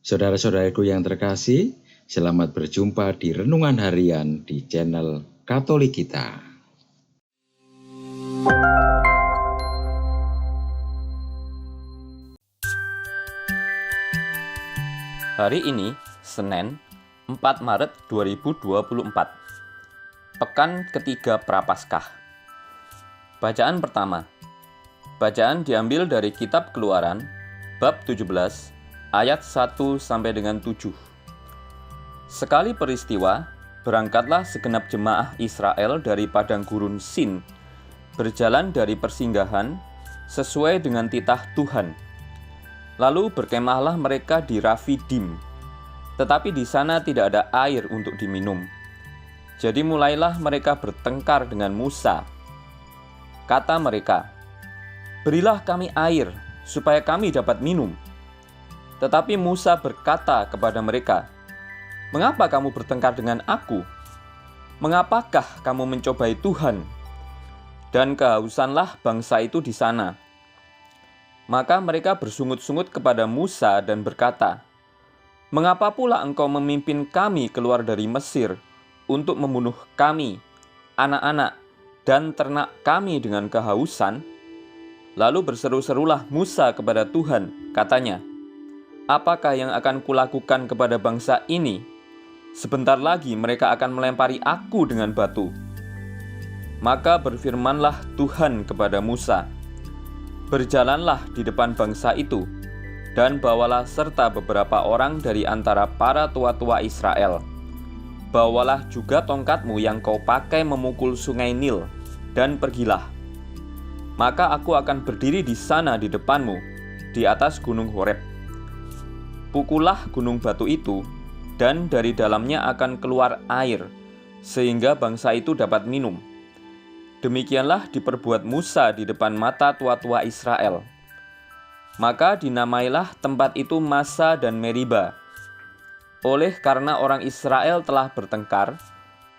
Saudara-saudaraku yang terkasih, selamat berjumpa di Renungan Harian di channel Katolik kita. Hari ini, Senin, 4 Maret 2024. Pekan ketiga Prapaskah. Bacaan pertama. Bacaan diambil dari kitab Keluaran, bab 17, ayat 1 sampai dengan 7. Sekali peristiwa, berangkatlah segenap jemaah Israel dari padang gurun Sin, berjalan dari persinggahan sesuai dengan titah Tuhan. Lalu berkemahlah mereka di Rafidim, tetapi di sana tidak ada air untuk diminum. Jadi mulailah mereka bertengkar dengan Musa. Kata mereka, "Berilah kami air, supaya kami dapat minum." Tetapi Musa berkata kepada mereka, "Mengapa kamu bertengkar dengan aku? Mengapakah kamu mencobai Tuhan?" Dan kehausanlah bangsa itu di sana. Maka mereka bersungut-sungut kepada Musa dan berkata, "Mengapa pula engkau memimpin kami keluar dari Mesir untuk membunuh kami, anak-anak, dan ternak kami dengan kehausan?" Lalu berseru-serulah Musa kepada Tuhan, katanya, "Apakah yang akan kulakukan kepada bangsa ini? Sebentar lagi mereka akan melempari aku dengan batu." Maka berfirmanlah Tuhan kepada Musa, "Berjalanlah di depan bangsa itu, dan bawalah serta beberapa orang dari antara para tua-tua Israel. Bawalah juga tongkatmu yang kau pakai memukul sungai Nil, dan pergilah. Maka aku akan berdiri di sana di depanmu, di atas gunung Horeb. Pukullah gunung batu itu, dan dari dalamnya akan keluar air, sehingga bangsa itu dapat minum." Demikianlah diperbuat Musa di depan mata tua-tua Israel. Maka dinamailah tempat itu Massa dan Meriba, oleh karena orang Israel telah bertengkar,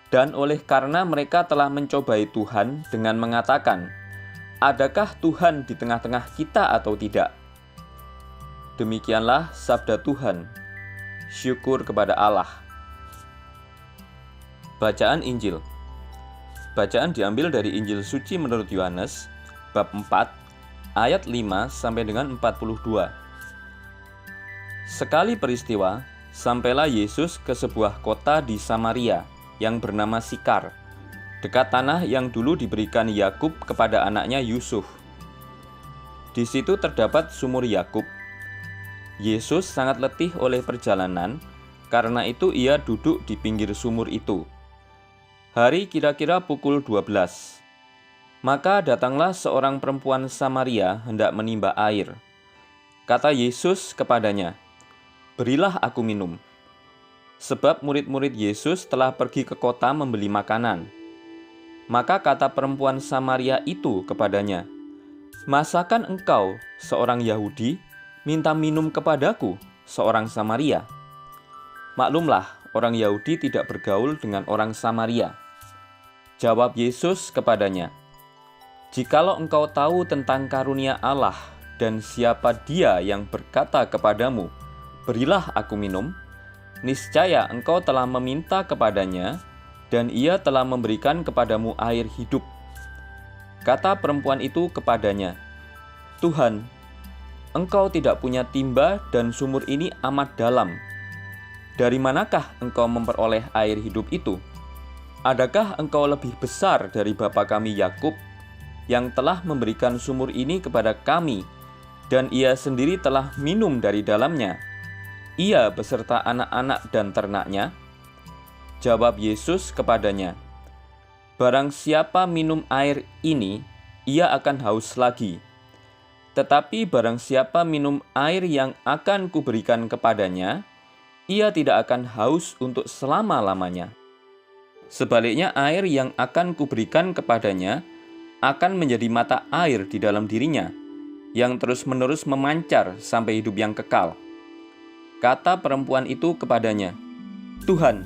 dan oleh karena mereka telah mencobai Tuhan dengan mengatakan, "Adakah Tuhan di tengah-tengah kita atau tidak?" Demikianlah sabda Tuhan. Syukur kepada Allah. Bacaan Injil. Bacaan diambil dari Injil Suci menurut Yohanes, bab 4, ayat 5 sampai dengan 42. Sekali peristiwa, sampailah Yesus ke sebuah kota di Samaria yang bernama Sikar, dekat tanah yang dulu diberikan Yakub kepada anaknya Yusuf. Di situ terdapat sumur Yakub. Yesus sangat letih oleh perjalanan, karena itu ia duduk di pinggir sumur itu. Hari kira-kira pukul 12. Maka datanglah seorang perempuan Samaria hendak menimba air. Kata Yesus kepadanya, "Berilah aku minum." Sebab murid-murid Yesus telah pergi ke kota membeli makanan. Maka kata perempuan Samaria itu kepadanya, "Masakan engkau, seorang Yahudi, minta minum kepadaku, seorang Samaria?" Maklumlah, orang Yahudi tidak bergaul dengan orang Samaria. Jawab Yesus kepadanya, "Jikalau engkau tahu tentang karunia Allah dan siapa Dia yang berkata kepadamu, 'Berilah aku minum,' niscaya engkau telah meminta kepadanya, dan Ia telah memberikan kepadamu air hidup." Kata perempuan itu kepadanya, "Tuhan, engkau tidak punya timba dan sumur ini amat dalam. Dari manakah engkau memperoleh air hidup itu? Adakah engkau lebih besar dari bapa kami Yakub, yang telah memberikan sumur ini kepada kami, dan ia sendiri telah minum dari dalamnya, ia beserta anak-anak dan ternaknya?" Jawab Yesus kepadanya, "Barang siapa minum air ini, ia akan haus lagi. Tetapi barang siapa minum air yang akan kuberikan kepadanya, ia tidak akan haus untuk selama-lamanya. Sebaliknya air yang akan kuberikan kepadanya akan menjadi mata air di dalam dirinya, yang terus-menerus memancar sampai hidup yang kekal." Kata perempuan itu kepadanya, "Tuhan,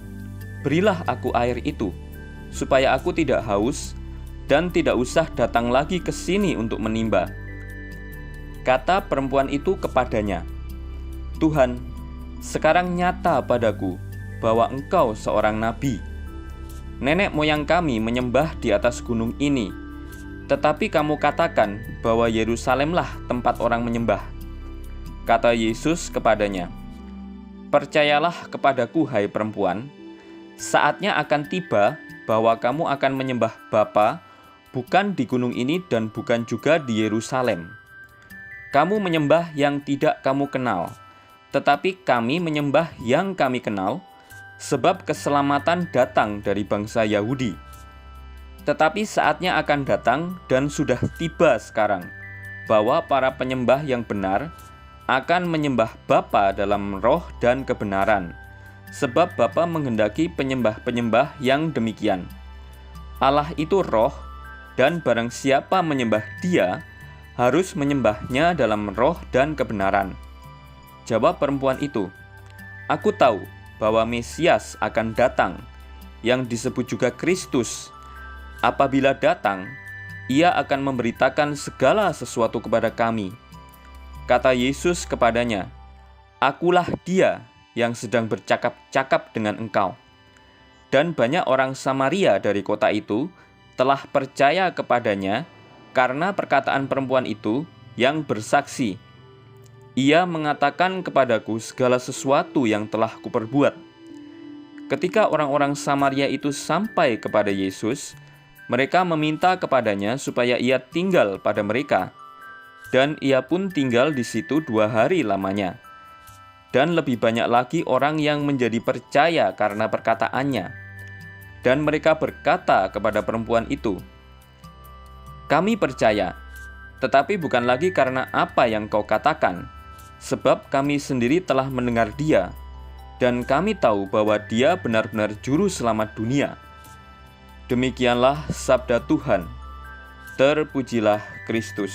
berilah aku air itu, supaya aku tidak haus dan tidak usah datang lagi ke sini untuk menimba." Kata perempuan itu kepadanya, "Tuhan, sekarang nyata padaku bahwa engkau seorang nabi. Nenek moyang kami menyembah di atas gunung ini, tetapi kamu katakan bahwa Yerusalemlah tempat orang menyembah." Kata Yesus kepadanya, "Percayalah kepadaku, hai perempuan, saatnya akan tiba bahwa kamu akan menyembah Bapa bukan di gunung ini dan bukan juga di Yerusalem. Kamu menyembah yang tidak kamu kenal, tetapi kami menyembah yang kami kenal, sebab keselamatan datang dari bangsa Yahudi. Tetapi saatnya akan datang dan sudah tiba sekarang, bahwa para penyembah yang benar akan menyembah Bapa dalam roh dan kebenaran, sebab Bapa menghendaki penyembah-penyembah yang demikian. Allah itu roh, dan barang siapa menyembah Dia, harus menyembahnya dalam roh dan kebenaran." Jawab perempuan itu, "Aku tahu bahwa Mesias akan datang, yang disebut juga Kristus. Apabila datang, Ia akan memberitakan segala sesuatu kepada kami." Kata Yesus kepadanya, "Akulah Dia yang sedang bercakap-cakap dengan engkau." Dan banyak orang Samaria dari kota itu telah percaya kepadanya karena perkataan perempuan itu yang bersaksi, "Ia mengatakan kepadaku segala sesuatu yang telah kuperbuat." Ketika orang-orang Samaria itu sampai kepada Yesus, mereka meminta kepadanya supaya Ia tinggal pada mereka. Dan Ia pun tinggal di situ 2 hari lamanya. Dan lebih banyak lagi orang yang menjadi percaya karena perkataannya. Dan mereka berkata kepada perempuan itu, "Kami percaya, tetapi bukan lagi karena apa yang kau katakan, sebab kami sendiri telah mendengar Dia, dan kami tahu bahwa Dia benar-benar juru selamat dunia." Demikianlah sabda Tuhan. Terpujilah Kristus.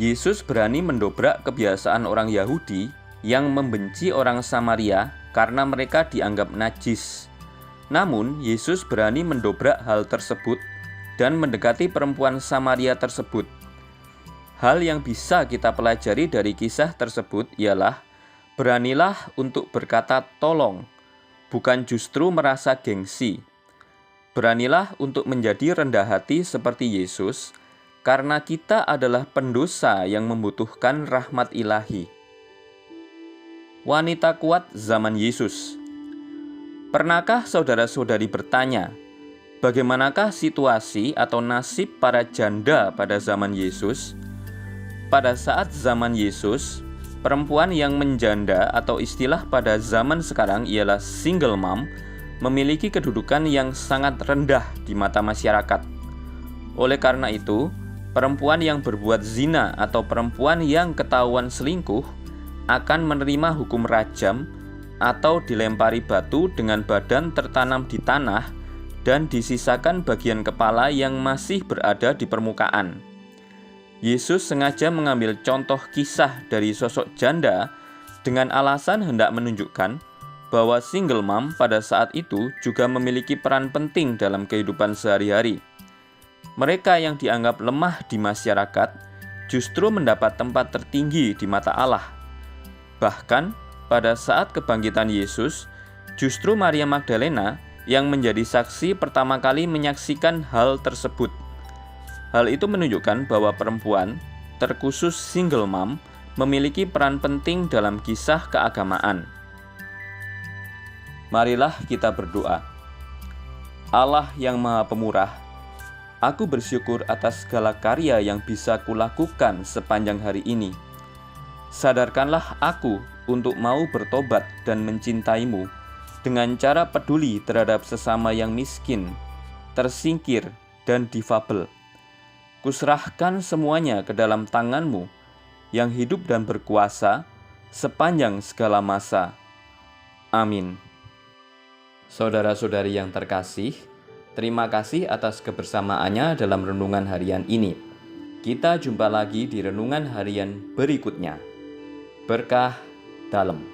Yesus berani mendobrak kebiasaan orang Yahudi yang membenci orang Samaria karena mereka dianggap najis. Namun, Yesus berani mendobrak hal tersebut dan mendekati perempuan Samaria tersebut. Hal yang bisa kita pelajari dari kisah tersebut ialah beranilah untuk berkata tolong, bukan justru merasa gengsi. Beranilah untuk menjadi rendah hati seperti Yesus, karena kita adalah pendosa yang membutuhkan rahmat ilahi. Wanita kuat zaman Yesus. Pernahkah saudara-saudari bertanya, bagaimanakah situasi atau nasib para janda pada zaman Yesus? Pada saat zaman Yesus, perempuan yang menjanda atau istilah pada zaman sekarang ialah single mom memiliki kedudukan yang sangat rendah di mata masyarakat. Oleh karena itu, perempuan yang berbuat zina atau perempuan yang ketahuan selingkuh akan menerima hukum rajam atau dilempari batu dengan badan tertanam di tanah dan disisakan bagian kepala yang masih berada di permukaan. Yesus sengaja mengambil contoh kisah dari sosok janda dengan alasan hendak menunjukkan bahwa single mom pada saat itu juga memiliki peran penting dalam kehidupan sehari-hari. Mereka yang dianggap lemah di masyarakat justru mendapat tempat tertinggi di mata Allah. Bahkan pada saat kebangkitan Yesus, justru Maria Magdalena yang menjadi saksi pertama kali menyaksikan hal tersebut. Hal itu menunjukkan bahwa perempuan, terkhusus single mom, memiliki peran penting dalam kisah keagamaan. Marilah kita berdoa. Allah yang Maha Pemurah, aku bersyukur atas segala karya yang bisa kulakukan sepanjang hari ini. Sadarkanlah aku untuk mau bertobat dan mencintaimu dengan cara peduli terhadap sesama yang miskin, tersingkir, dan difabel. Kuserahkan semuanya ke dalam tangan-Mu yang hidup dan berkuasa sepanjang segala masa. Amin. Saudara-saudari yang terkasih, terima kasih atas kebersamaannya dalam renungan harian ini. Kita jumpa lagi di renungan harian berikutnya. Berkah dalam.